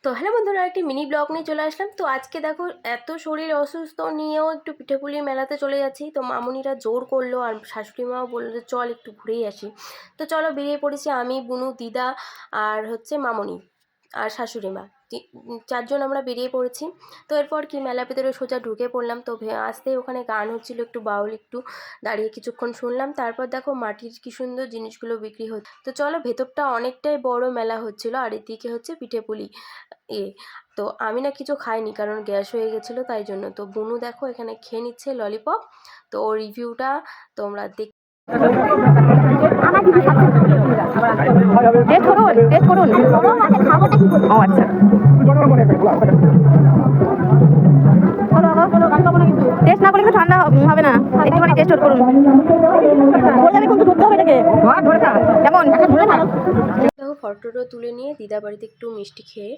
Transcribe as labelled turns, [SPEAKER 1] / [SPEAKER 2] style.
[SPEAKER 1] তো হ্যালো বন্ধুরা, একটি মিনি ব্লগ নিয়ে চলে আসলাম। তো আজকে দেখো, এত শরীর অসুস্থ নিয়েও একটু পিঠেপুলির মেলাতে চলে যাচ্ছি। তো মামুনিরা জোর করলো আর শাশুড়ি মাও বললো যে চল একটু ঘুরেই আসি। তো চলো, বেরিয়ে পড়েছি আমি, বুনু, দিদা আর হচ্ছে মামুনি আর শাশুড়ি মা, চারজন আমরা বেরিয়ে পড়েছি। তো এরপর কি মেলার ভেতরে সোজা ঢুকে পড়লাম। তো আসতেই ওখানে গান হচ্ছিল, একটু বাউল, একটু দাঁড়িয়ে কিছুক্ষণ শুনলাম। তারপর দেখো মাটির কি সুন্দর জিনিসগুলো বিক্রি হচ্ছে। তো চলো, ভেতরটা অনেকটাই বড় মেলা হচ্ছিল আর এদিকে হচ্ছে পিঠেপুলি তো আমি না কিছু খাইনি, কারণ গ্যাস হয়ে গেছিলো, তাই জন্য। তো বুনু দেখো এখানে খেয়ে নিচ্ছে ললিপপ। তো ওর রিভিউটা তোমরা দেখ।
[SPEAKER 2] টেস্ট করুন, টেস্ট করুন। ও আচ্ছা, টেস্ট না করলে কিন্তু ঠান্ডা হবে না, একটুখানি টেস্ট করুন। কেমন?
[SPEAKER 1] দেখো ফটোটা তুলে নিয়ে দিদা বাড়িতে একটু মিষ্টি খেয়ে